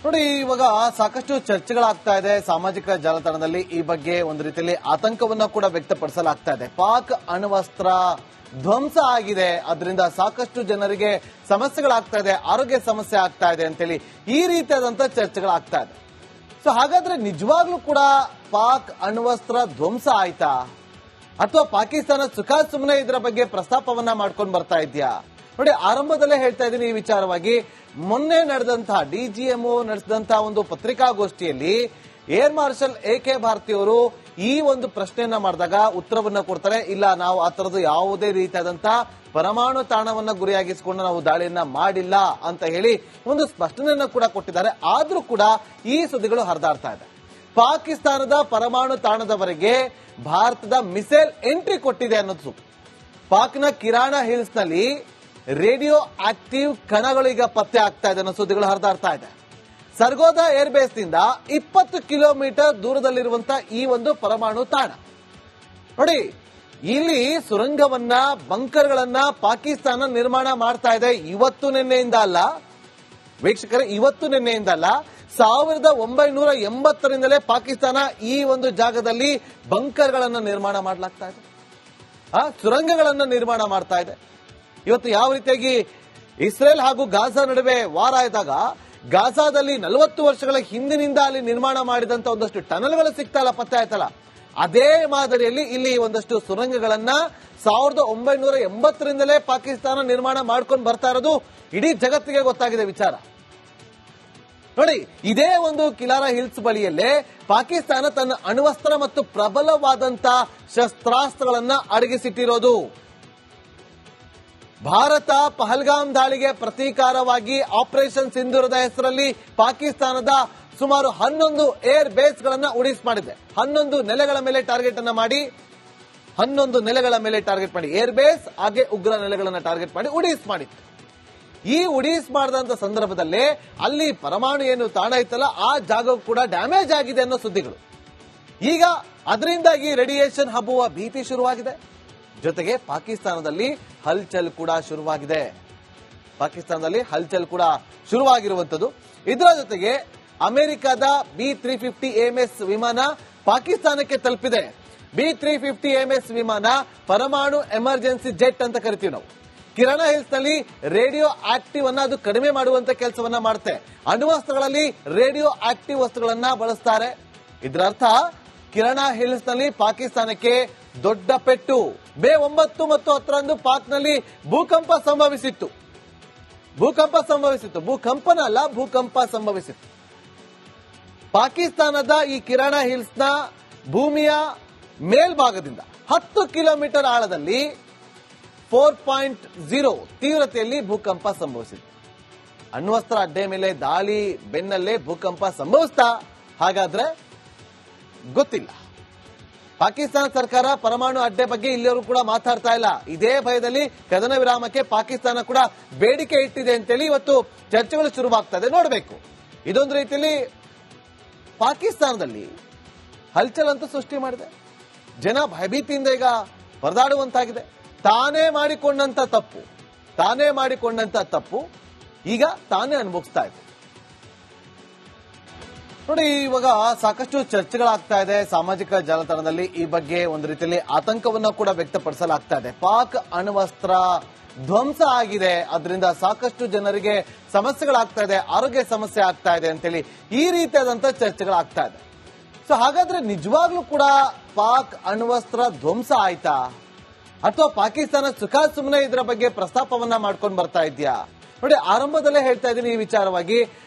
ನೋಡಿ, ಇವಾಗ ಸಾಕಷ್ಟು ಚರ್ಚೆಗಳಾಗ್ತಾ ಇದೆ ಸಾಮಾಜಿಕ ಜಾಲತಾಣದಲ್ಲಿ. ಈ ಬಗ್ಗೆ ಒಂದು ರೀತಿಯಲ್ಲಿ ಆತಂಕವನ್ನ ಕೂಡ ವ್ಯಕ್ತಪಡಿಸಲಾಗ್ತಾ ಇದೆ. ಪಾಕ್ ಅಣ್ವಸ್ತ್ರ ಧ್ವಂಸ ಆಗಿದೆ, ಅದರಿಂದ ಸಾಕಷ್ಟು ಜನರಿಗೆ ಸಮಸ್ಯೆಗಳಾಗ್ತಾ ಇದೆ, ಆರೋಗ್ಯ ಸಮಸ್ಯೆ ಆಗ್ತಾ ಇದೆ ಅಂತೇಳಿ ಈ ರೀತಿಯಾದಂತ ಚರ್ಚೆಗಳಾಗ್ತಾ ಇದೆ. ಸೊ ಹಾಗಾದ್ರೆ ನಿಜವಾಗ್ಲೂ ಕೂಡ ಪಾಕ್ ಅಣ್ವಸ್ತ್ರ ಧ್ವಂಸ ಆಯ್ತಾ, ಅಥವಾ ಪಾಕಿಸ್ತಾನ ಸುಖ ಸುಮ್ಮನೆ ಇದರ ಬಗ್ಗೆ ಪ್ರಸ್ತಾಪವನ್ನ ಮಾಡ್ಕೊಂಡು ಬರ್ತಾ ಇದೆಯಾ? ನೋಡಿ, ಆರಂಭದಲ್ಲೇ ಹೇಳ್ತಾ ಇದ್ದೀನಿ ಈ ವಿಚಾರವಾಗಿ. ಮೊನ್ನೆ ನಡೆದಂತಹ ಡಿಜಿಎಂಒ ನಡೆಸಿದಂತಹ ಒಂದು ಪತ್ರಿಕಾಗೋಷ್ಠಿಯಲ್ಲಿ ಏರ್ ಮಾರ್ಷಲ್ ಎ.ಕೆ. ಭಾರತಿ ಅವರು ಈ ಒಂದು ಪ್ರಶ್ನೆಯನ್ನ ಮಾಡಿದಾಗ ಉತ್ತರವನ್ನ ಕೊಡ್ತಾರೆ, ಇಲ್ಲ ನಾವು ಆ ತರದ್ದು ಯಾವುದೇ ರೀತಿಯಾದಂತಹ ಪರಮಾಣು ತಾಣವನ್ನ ಗುರಿಯಾಗಿಸಿಕೊಂಡು ನಾವು ದಾಳಿಯನ್ನ ಮಾಡಿಲ್ಲ ಅಂತ ಹೇಳಿ ಒಂದು ಸ್ಪಷ್ಟನೆಯನ್ನ ಕೂಡ ಕೊಟ್ಟಿದ್ದಾರೆ. ಆದ್ರೂ ಕೂಡ ಈ ಸುದ್ದಿಗಳು ಹರಿದಾಡ್ತಾ ಇದೆ. ಪಾಕಿಸ್ತಾನದ ಪರಮಾಣು ತಾಣದವರೆಗೆ ಭಾರತದ ಮಿಸೈಲ್ ಎಂಟ್ರಿ ಕೊಟ್ಟಿದೆ ಅನ್ನೋದು. ಪಾಕ್ನ ಕಿರಾಣ ಹಿಲ್ಸ್ ನಲ್ಲಿ ರೇಡಿಯೋ ಆಕ್ಟಿವ್ ಕಣಗಳು ಈಗ ಪತ್ತೆ ಆಗ್ತಾ ಇದೆ ಅನ್ನೋ ಸುದ್ದಿಗಳು ಹರಿದಾಡ್ತಾ ಇದೆ. ಸರ್ಗೋದಾ ಏರ್ ಬೇಸ್ ನಿಂದ 20 ಕಿಲೋಮೀಟರ್ ದೂರದಲ್ಲಿರುವಂತಹ ಈ ಒಂದು ಪರಮಾಣು ತಾಣ. ನೋಡಿ, ಇಲ್ಲಿ ಸುರಂಗವನ್ನ, ಬಂಕರ್ಗಳನ್ನ ಪಾಕಿಸ್ತಾನ ನಿರ್ಮಾಣ ಮಾಡ್ತಾ ಇದೆ. ಇವತ್ತು ನಿನ್ನೆಯಿಂದ ಅಲ್ಲ ವೀಕ್ಷಕರೇ, ಇವತ್ತು ನಿನ್ನೆಯಿಂದ ಅಲ್ಲ, 1980ರಿಂದಲೇ ಪಾಕಿಸ್ತಾನ ಈ ಒಂದು ಜಾಗದಲ್ಲಿ ಬಂಕರ್ಗಳನ್ನ ನಿರ್ಮಾಣ ಮಾಡಲಾಗ್ತಾ ಇದೆ, ಸುರಂಗಗಳನ್ನ ನಿರ್ಮಾಣ ಮಾಡ್ತಾ ಇದೆ. ಇವತ್ತು ಯಾವ ರೀತಿಯಾಗಿ ಇಸ್ರೇಲ್ ಹಾಗೂ ಗಾಜಾ ನಡುವೆ ವಾರ ಆದಾಗ ಗಾಜಾದಲ್ಲಿ 40 ವರ್ಷಗಳ ಹಿಂದಿನಿಂದ ಅಲ್ಲಿ ನಿರ್ಮಾಣ ಮಾಡಿದಂತ ಒಂದಷ್ಟು ಟನಲ್ಗಳು ಸಿಗ್ತಲ್ಲ, ಪತ್ತೆ ಆಯ್ತಲ್ಲ, ಅದೇ ಮಾದರಿಯಲ್ಲಿ ಇಲ್ಲಿ ಒಂದಷ್ಟು ಸುರಂಗಗಳನ್ನ 1980ರಿಂದಲೇ ಪಾಕಿಸ್ತಾನ ನಿರ್ಮಾಣ ಮಾಡ್ಕೊಂಡು ಬರ್ತಾ ಇರೋದು ಇಡೀ ಜಗತ್ತಿಗೆ ಗೊತ್ತಾಗಿದೆ ವಿಚಾರ. ನೋಡಿ, ಇದೇ ಒಂದು ಕಿಲಾರ ಹಿಲ್ಸ್ ಬಳಿಯಲ್ಲೇ ಪಾಕಿಸ್ತಾನ ತನ್ನ ಅಣ್ವಸ್ತ್ರ ಮತ್ತು ಪ್ರಬಲವಾದಂತ ಶಸ್ತ್ರಾಸ್ತ್ರಗಳನ್ನ ಅಡಗಿಸಿಟ್ಟಿರೋದು. ಭಾರತ ಪಹಲ್ಗಾಮ್ ದಾಳಿಗೆ ಪ್ರತೀಕಾರವಾಗಿ ಆಪರೇಷನ್ ಸಿಂಧೂರದ ಹೆಸರಲ್ಲಿ ಪಾಕಿಸ್ತಾನದ ಸುಮಾರು 11 ಏರ್ ಬೇಸ್ ಗಳನ್ನ ಉಡೀಸ್ ಮಾಡಿದೆ. 11 ನೆಲೆಗಳ ಮೇಲೆ ಟಾರ್ಗೆಟ್ ಅನ್ನ ಮಾಡಿ, 11 ನೆಲೆಗಳ ಮೇಲೆ ಟಾರ್ಗೆಟ್ ಮಾಡಿ ಏರ್ ಬೇಸ್ ಹಾಗೆ ಉಗ್ರ ನೆಲೆಗಳನ್ನ ಟಾರ್ಗೆಟ್ ಮಾಡಿ ಉಡೀಸ್ ಮಾಡಿತ್ತು. ಈ ಉಡೀಸ್ ಮಾಡಿದಂತ ಸಂದರ್ಭದಲ್ಲೇ ಅಲ್ಲಿ ಪರಮಾಣು ಏನು ತಾಣ ಇತ್ತಲ್ಲ, ಆ ಜಾಗವು ಕೂಡ ಡ್ಯಾಮೇಜ್ ಆಗಿದೆ ಅನ್ನೋ ಸುದ್ದಿಗಳು. ಈಗ ಅದರಿಂದಾಗಿ ರೇಡಿಯೇಷನ್ ಹಬ್ಬುವ ಭೀತಿ ಶುರುವಾಗಿದೆ. ಜೊತೆಗೆ ಪಾಕಿಸ್ತಾನದಲ್ಲಿ ಹಲ್ಚಲ್ ಕೂಡ ಶುರುವಾಗಿರುವಂತದ್ದು. ಇದರ ಜೊತೆಗೆ ಅಮೆರಿಕದ B-350 AMS ವಿಮಾನ ಪಾಕಿಸ್ತಾನಕ್ಕೆ ತಲುಪಿದೆ. B-350 AMS ವಿಮಾನ ಪರಮಾಣು ಎಮರ್ಜೆನ್ಸಿ ಜೆಟ್ ಅಂತ ಕರಿತೀವಿ ನಾವು. ಕಿರಾಣ ಹಿಲ್ಸ್ ನಲ್ಲಿ ರೇಡಿಯೋ ಆಕ್ಟಿವ್ ಅನ್ನ ಅದು ಕಡಿಮೆ ಮಾಡುವಂತ ಕೆಲಸವನ್ನ ಮಾಡುತ್ತೆ. ಅಣ್ವಸ್ತ್ರಗಳಲ್ಲಿ ರೇಡಿಯೋ ಆಕ್ಟಿವ್ ವಸ್ತುಗಳನ್ನ ಬಳಸ್ತಾರೆ. ಇದರ ಅರ್ಥ ಕಿರಾಣ ಹಿಲ್ಸ್ ನಲ್ಲಿ ಪಾಕಿಸ್ತಾನಕ್ಕೆ ದೊಡ್ಡ ಪೆಟ್ಟು. ಮೇ 9 ಮತ್ತು 10ರಂದು ಪಾಕ್ನಲ್ಲಿ ಭೂಕಂಪ ಸಂಭವಿಸಿತ್ತು. ಭೂಕಂಪನ ಅಲ್ಲ, ಭೂಕಂಪ ಸಂಭವಿಸಿತ್ತು. ಪಾಕಿಸ್ತಾನದ ಈ ಕಿರಾಣ ಹಿಲ್ಸ್ ನ ಭೂಮಿಯ ಮೇಲ್ಭಾಗದಿಂದ 10 ಕಿಲೋಮೀಟರ್ ಆಳದಲ್ಲಿ 4.0 ತೀವ್ರತೆಯಲ್ಲಿ ಭೂಕಂಪ ಸಂಭವಿಸಿತ್ತು. ಅಣ್ವಸ್ತ್ರ ಅಡ್ಡೆ ಮೇಲೆ ದಾಳಿ ಬೆನ್ನಲ್ಲೇ ಭೂಕಂಪ ಸಂಭವಿಸ್ತಾ? ಹಾಗಾದ್ರೆ ಗೊತ್ತಿಲ್ಲ. ಪಾಕಿಸ್ತಾನ ಸರ್ಕಾರ ಪರಮಾಣು ಅಡ್ಡೆ ಬಗ್ಗೆ ಇಲ್ಲಿಯವರು ಕೂಡ ಮಾತಾಡ್ತಾ ಇಲ್ಲ. ಇದೇ ಭಯದಲ್ಲಿ ಕದನ ವಿರಾಮಕ್ಕೆ ಪಾಕಿಸ್ತಾನ ಕೂಡ ಬೇಡಿಕೆ ಇಟ್ಟಿದೆ ಅಂತೇಳಿ ಇವತ್ತು ಚರ್ಚೆಗಳು ಶುರುವಾಗ್ತಾ ಇದೆ. ನೋಡಬೇಕು, ಇದೊಂದು ರೀತಿಯಲ್ಲಿ ಪಾಕಿಸ್ತಾನದಲ್ಲಿ ಹಲ್ಚಲ್ ಅಂತೂ ಸೃಷ್ಟಿ ಮಾಡಿದೆ. ಜನ ಭಯಭೀತಿಯಿಂದ ಈಗ ಪರದಾಡುವಂತಾಗಿದೆ. ತಾನೇ ಮಾಡಿಕೊಂಡಂತ ತಪ್ಪು ಈಗ ತಾನೇ ಅನುಭವಿಸ್ತಾ ಇದೆ. ನೋಡಿ, ಇವಾಗ ಸಾಕಷ್ಟು ಚರ್ಚೆಗಳಾಗ್ತಾ ಇದೆ ಸಾಮಾಜಿಕ ಜಾಲತಾಣದಲ್ಲಿ. ಈ ಬಗ್ಗೆ ಒಂದು ರೀತಿಯಲ್ಲಿ ಆತಂಕವನ್ನ ಕೂಡ ವ್ಯಕ್ತಪಡಿಸಲಾಗ್ತಾ ಇದೆ. ಪಾಕ್ ಅಣ್ವಸ್ತ್ರ ಧ್ವಂಸ ಆಗಿದೆ, ಅದರಿಂದ ಸಾಕಷ್ಟು ಜನರಿಗೆ ಸಮಸ್ಯೆಗಳಾಗ್ತಾ ಇದೆ, ಆರೋಗ್ಯ ಸಮಸ್ಯೆ ಆಗ್ತಾ ಇದೆ ಅಂತೇಳಿ ಈ ರೀತಿಯಾದಂತ ಚರ್ಚೆಗಳಾಗ್ತಾ ಇದೆ. ಸೊ ಹಾಗಾದ್ರೆ ನಿಜವಾಗ್ಲೂ ಕೂಡ ಪಾಕ್ ಅಣ್ವಸ್ತ್ರ ಧ್ವಂಸ ಆಯ್ತಾ, ಅಥವಾ ಪಾಕಿಸ್ತಾನ ಸುಖ ಸುಮ್ಮನೆ ಇದರ ಬಗ್ಗೆ ಪ್ರಸ್ತಾಪವನ್ನ ಮಾಡ್ಕೊಂಡು ಬರ್ತಾ ಇದೆಯಾ? ನೋಡಿ, ಆರಂಭದಲ್ಲೇ ಹೇಳ್ತಾ ಇದ್ದೀನಿ ಈ ವಿಚಾರವಾಗಿ.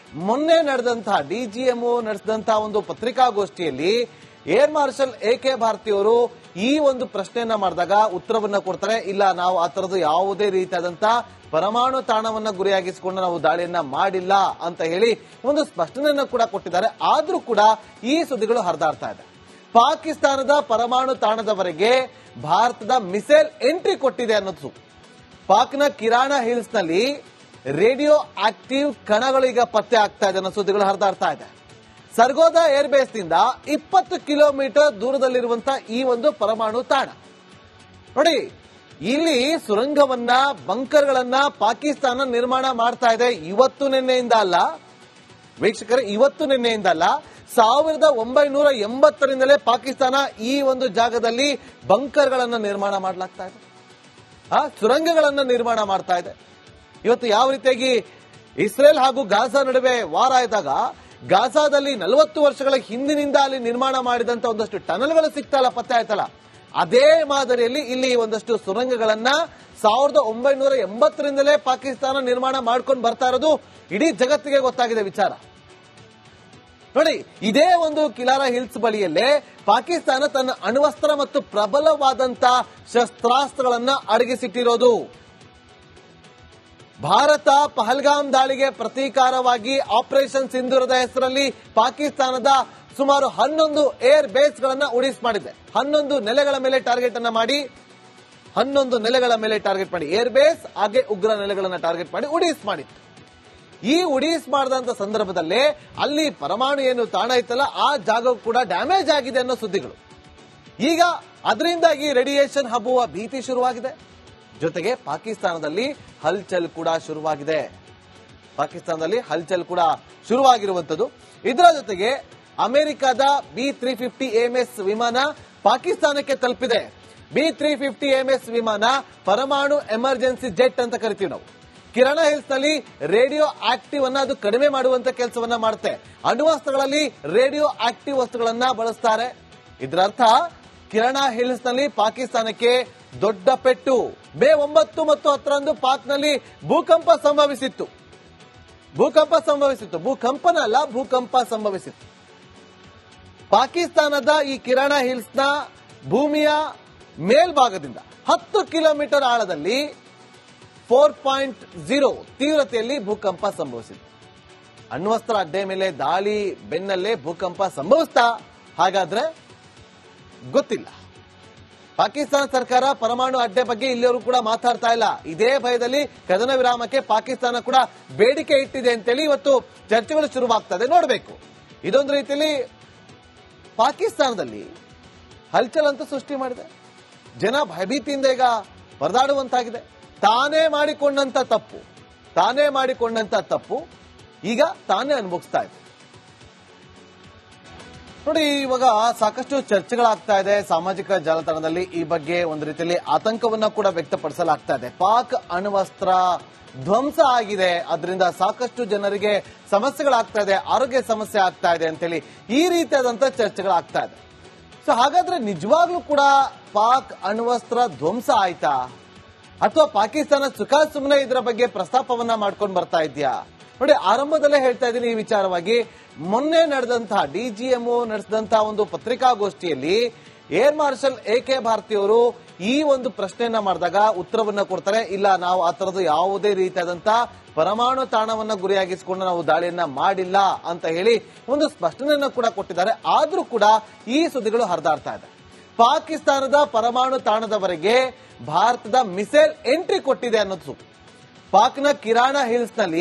ಮೊನ್ನೆ ನಡೆದಂತಹ ಡಿಜಿಎಂಒ ನಡೆಸಿದಂತಹ ಒಂದು ಪತ್ರಿಕಾಗೋಷ್ಠಿಯಲ್ಲಿ ಏರ್ ಮಾರ್ಷಲ್ ಎ.ಕೆ. ಭಾರತಿ ಅವರು ಈ ಒಂದು ಪ್ರಶ್ನೆಯನ್ನ ಮಾಡಿದಾಗ ಉತ್ತರವನ್ನ ಕೊಡ್ತಾರೆ, ಇಲ್ಲ ನಾವು ಆ ತರದ್ದು ಯಾವುದೇ ರೀತಿಯಾದಂತಹ ಪರಮಾಣು ತಾಣವನ್ನ ಗುರಿಯಾಗಿಸಿಕೊಂಡು ನಾವು ದಾಳಿಯನ್ನ ಮಾಡಿಲ್ಲ ಅಂತ ಹೇಳಿ ಒಂದು ಸ್ಪಷ್ಟನೆಯನ್ನ ಕೂಡ ಕೊಟ್ಟಿದ್ದಾರೆ. ಆದ್ರೂ ಕೂಡ ಈ ಸುದ್ದಿಗಳು ಹರಿದಾಡ್ತಾ ಇದೆ. ಪಾಕಿಸ್ತಾನದ ಪರಮಾಣು ತಾಣದವರೆಗೆ ಭಾರತದ ಮಿಸೈಲ್ ಎಂಟ್ರಿ ಕೊಟ್ಟಿದೆ ಅನ್ನೋದು. ಪಾಕ್ನ ಕಿರಾಣ ಹಿಲ್ಸ್ ನಲ್ಲಿ ರೇಡಿಯೋ ಆಕ್ಟಿವ್ ಕಣಗಳು ಈಗ ಪತ್ತೆ ಆಗ್ತಾ ಇದೆ ಅನ್ನೋ ಸುದ್ದಿಗಳು ಹರಿದಾಡ್ತಾ ಇದೆ. ಸರ್ಗೋದಾ ಏರ್ ಬೇಸ್ ನಿಂದ 20 ಕಿಲೋಮೀಟರ್ ದೂರದಲ್ಲಿರುವಂತಹ ಈ ಒಂದು ಪರಮಾಣು ತಾಣ. ನೋಡಿ, ಇಲ್ಲಿ ಸುರಂಗವನ್ನ, ಬಂಕರ್ಗಳನ್ನ ಪಾಕಿಸ್ತಾನ ನಿರ್ಮಾಣ ಮಾಡ್ತಾ ಇದೆ. ಇವತ್ತು ನಿನ್ನೆಯಿಂದ ಅಲ್ಲ ವೀಕ್ಷಕರೇ, ಇವತ್ತು ನಿನ್ನೆಯಿಂದಲ್ಲ, 1980ರಿಂದಲೇ ಪಾಕಿಸ್ತಾನ ಈ ಒಂದು ಜಾಗದಲ್ಲಿ ಬಂಕರ್ಗಳನ್ನ ನಿರ್ಮಾಣ ಮಾಡಲಾಗ್ತಾ ಇದೆ, ಸುರಂಗಗಳನ್ನ ನಿರ್ಮಾಣ ಮಾಡ್ತಾ ಇದೆ. ಇವತ್ತು ಯಾವ ರೀತಿಯಾಗಿ ಇಸ್ರೇಲ್ ಹಾಗೂ ಗಾಜಾ ನಡುವೆ ವಾರ ಆಯ್ದಾಗ ಗಾಜಾದಲ್ಲಿ 40 ವರ್ಷಗಳ ಹಿಂದಿನಿಂದ ಅಲ್ಲಿ ನಿರ್ಮಾಣ ಮಾಡಿದಂತ ಒಂದಷ್ಟು ಟನಲ್ಗಳು ಸಿಗ್ತಲ್ಲ, ಪತ್ತೆ ಆಯ್ತಲ್ಲ, ಅದೇ ಮಾದರಿಯಲ್ಲಿ ಇಲ್ಲಿ ಒಂದಷ್ಟು ಸುರಂಗಗಳನ್ನ 1980ರಿಂದಲೇ ಪಾಕಿಸ್ತಾನ ನಿರ್ಮಾಣ ಮಾಡ್ಕೊಂಡು ಬರ್ತಾ ಇರೋದು ಇಡೀ ಜಗತ್ತಿಗೆ ಗೊತ್ತಾಗಿದೆ ವಿಚಾರ. ನೋಡಿ, ಇದೇ ಒಂದು ಕಿಲಾರಾ ಹಿಲ್ಸ್ ಬಳಿಯಲ್ಲೇ ಪಾಕಿಸ್ತಾನ ತನ್ನ ಅಣ್ವಸ್ತ್ರ ಮತ್ತು ಪ್ರಬಲವಾದಂತ ಶಸ್ತ್ರಾಸ್ತ್ರಗಳನ್ನ ಅಡಗಿಸಿಟ್ಟಿರೋದು. ಭಾರತ ಪಹಲ್ಗಾಮ್ ದಾಳಿಗೆ ಪ್ರತೀಕಾರವಾಗಿ ಆಪರೇಷನ್ ಸಿಂಧೂರದ ಹೆಸರಲ್ಲಿ ಪಾಕಿಸ್ತಾನದ ಸುಮಾರು 11 ಏರ್ ಬೇಸ್ ಗಳನ್ನ ಉಡೀಸ್ ಮಾಡಿದೆ. 11 ನೆಲೆಗಳ ಮೇಲೆ ಟಾರ್ಗೆಟ್ ಅನ್ನ ಮಾಡಿ, 11 ನೆಲೆಗಳ ಮೇಲೆ ಟಾರ್ಗೆಟ್ ಮಾಡಿ ಏರ್ ಬೇಸ್ ಹಾಗೆ ಉಗ್ರ ನೆಲೆಗಳನ್ನ ಟಾರ್ಗೆಟ್ ಮಾಡಿ ಉಡೀಸ್ ಮಾಡಿತ್ತು. ಈ ಉಡೀಸ್ ಮಾಡಿದಂತ ಸಂದರ್ಭದಲ್ಲಿ ಅಲ್ಲಿ ಪರಮಾಣು ಏನು ತಾಣ ಇತ್ತಲ್ಲ, ಆ ಜಾಗ ಕೂಡ ಡ್ಯಾಮೇಜ್ ಆಗಿದೆ ಅನ್ನೋ ಸುದ್ದಿಗಳು. ಈಗ ಅದರಿಂದಾಗಿ ರೇಡಿಯೇಷನ್ ಹಬ್ಬುವ ಭೀತಿ ಶುರುವಾಗಿದೆ. ಜೊತೆಗೆ ಪಾಕಿಸ್ತಾನದಲ್ಲಿ ಹಲ್ಚಲ್ ಕೂಡ ಶುರುವಾಗಿರುವಂತದ್ದು. ಇದರ ಜೊತೆಗೆ ಅಮೆರಿಕದ B-350 AMS ವಿಮಾನ ಪಾಕಿಸ್ತಾನಕ್ಕೆ ತಲುಪಿದೆ. B-350 AMS ವಿಮಾನ ಪರಮಾಣು ಎಮರ್ಜೆನ್ಸಿ ಜೆಟ್ ಅಂತ ಕರಿತೀವಿ ನಾವು. ಕಿರಾಣ ಹಿಲ್ಸ್ ನಲ್ಲಿ ರೇಡಿಯೋ ಆಕ್ಟಿವ್ ಅನ್ನ ಅದು ಕಡಿಮೆ ಮಾಡುವಂತ ಕೆಲಸವನ್ನ ಮಾಡುತ್ತೆ. ಅಣ್ವಸ್ತ್ರಗಳಲ್ಲಿ ರೇಡಿಯೋ ಆಕ್ಟಿವ್ ವಸ್ತುಗಳನ್ನ ಬಳಸ್ತಾರೆ. ಇದರರ್ಥ ಕಿರಾಣ ಹಿಲ್ಸ್ ನಲ್ಲಿ ಪಾಕಿಸ್ತಾನಕ್ಕೆ ದೊಡ್ಡ ಪೆಟ್ಟು. ಮೇ 9 ಮತ್ತು 10ರಂದು ಪಾಕ್ನಲ್ಲಿ ಭೂಕಂಪ ಸಂಭವಿಸಿತ್ತು. ಭೂಕಂಪ ಸಂಭವಿಸಿತ್ತು. ಪಾಕಿಸ್ತಾನದ ಈ ಕಿರಾಣ ಹಿಲ್ಸ್ ನ ಭೂಮಿಯ ಮೇಲ್ಭಾಗದಿಂದ 10 ಕಿಲೋಮೀಟರ್ ಆಳದಲ್ಲಿ 4.0 ತೀವ್ರತೆಯಲ್ಲಿ ಭೂಕಂಪ ಸಂಭವಿಸಿದೆ. ಅಣ್ವಸ್ತ್ರ ಅಡ್ಡೆ ಮೇಲೆ ದಾಳಿ ಬೆನ್ನಲ್ಲೇ ಭೂಕಂಪ ಸಂಭವಿಸ್ತಾ? ಹಾಗಾದ್ರೆ ಗೊತ್ತಿಲ್ಲ. ಪಾಕಿಸ್ತಾನ ಸರ್ಕಾರ ಪರಮಾಣು ಅಡ್ಡೆ ಬಗ್ಗೆ ಇಲ್ಲಿಯವರು ಕೂಡ ಮಾತಾಡ್ತಾ ಇಲ್ಲ. ಇದೇ ಭಯದಲ್ಲಿ ಕದನ ವಿರಾಮಕ್ಕೆ ಪಾಕಿಸ್ತಾನ ಕೂಡ ಬೇಡಿಕೆ ಇಟ್ಟಿದೆ ಅಂತೇಳಿ ಇವತ್ತು ಚರ್ಚೆಗಳು ಶುರುವಾಗ್ತದೆ. ನೋಡಬೇಕು, ಇದೊಂದು ರೀತಿಯಲ್ಲಿ ಪಾಕಿಸ್ತಾನದಲ್ಲಿ ಹಲ್ಚಲ್ ಅಂತ ಸೃಷ್ಟಿ ಮಾಡಿದೆ. ಜನ ಭಯಭೀತಿಯಿಂದ ಈಗ ಪರದಾಡುವಂತಾಗಿದೆ. ತಾನೇ ಮಾಡಿಕೊಂಡಂತ ತಪ್ಪು ಈಗ ತಾನೇ ಅನುಭವಿಸ್ತಾ ಇದೆ. ನೋಡಿ, ಇವಾಗ ಸಾಕಷ್ಟು ಚರ್ಚೆಗಳಾಗ್ತಾ ಇದೆ ಸಾಮಾಜಿಕ ಜಾಲತಾಣದಲ್ಲಿ. ಈ ಬಗ್ಗೆ ಒಂದು ರೀತಿಯಲ್ಲಿ ಆತಂಕವನ್ನ ಕೂಡ ವ್ಯಕ್ತಪಡಿಸಲಾಗ್ತಾ ಇದೆ. ಪಾಕ್ ಅಣ್ವಸ್ತ್ರ ಧ್ವಂಸ ಆಗಿದೆ, ಅದರಿಂದ ಸಾಕಷ್ಟು ಜನರಿಗೆ ಸಮಸ್ಯೆಗಳಾಗ್ತಾ ಇದೆ, ಆರೋಗ್ಯ ಸಮಸ್ಯೆ ಆಗ್ತಾ ಇದೆ ಅಂತೇಳಿ ಈ ರೀತಿಯಾದಂತ ಚರ್ಚೆಗಳಾಗ್ತಾ ಇದೆ. ಸೊ ಹಾಗಾದ್ರೆ ನಿಜವಾಗ್ಲೂ ಕೂಡ ಪಾಕ್ ಅಣ್ವಸ್ತ್ರ ಧ್ವಂಸ ಆಯ್ತಾ, ಅಥವಾ ಪಾಕಿಸ್ತಾನ ಸುಮ್ಮನೆ ಇದರ ಬಗ್ಗೆ ಪ್ರಸ್ತಾಪವನ್ನ ಮಾಡ್ಕೊಂಡು ಬರ್ತಾ ಇದೆಯಾ? ನೋಡಿ, ಆರಂಭದಲ್ಲೇ ಹೇಳ್ತಾ ಇದ್ದೀನಿ ಈ ವಿಚಾರವಾಗಿ. ಮೊನ್ನೆ ನಡೆದಂತಹ DGMO ನಡೆಸಿದಂತಹ ಒಂದು ಪತ್ರಿಕಾಗೋಷ್ಠಿಯಲ್ಲಿ ಏರ್ ಮಾರ್ಷಲ್ AK ಭಾರತಿ ಅವರು ಈ ಒಂದು ಪ್ರಶ್ನೆಯನ್ನ ಮಾಡಿದಾಗ ಉತ್ತರವನ್ನ ಕೊಡ್ತಾರೆ. ಇಲ್ಲ, ನಾವು ಆ ತರದ್ದು ಯಾವುದೇ ರೀತಿಯಾದಂತಹ ಪರಮಾಣು ತಾಣವನ್ನ ಗುರಿಯಾಗಿಸಿಕೊಂಡು ನಾವು ದಾಳಿಯನ್ನ ಮಾಡಿಲ್ಲ ಅಂತ ಹೇಳಿ ಒಂದು ಸ್ಪಷ್ಟನೆಯನ್ನ ಕೂಡ ಕೊಟ್ಟಿದ್ದಾರೆ. ಆದ್ರೂ ಕೂಡ ಈ ಸುದ್ದಿಗಳು ಹರಿದಾಡ್ತಾ ಇದೆ. ಪಾಕಿಸ್ತಾನದ ಪರಮಾಣು ತಾಣದವರೆಗೆ ಭಾರತದ ಮಿಸೈಲ್ ಎಂಟ್ರಿ ಕೊಟ್ಟಿದೆ ಅನ್ನೋದು. ಪಾಕ್ನ ಕಿರಾಣ ಹಿಲ್ಸ್ ನಲ್ಲಿ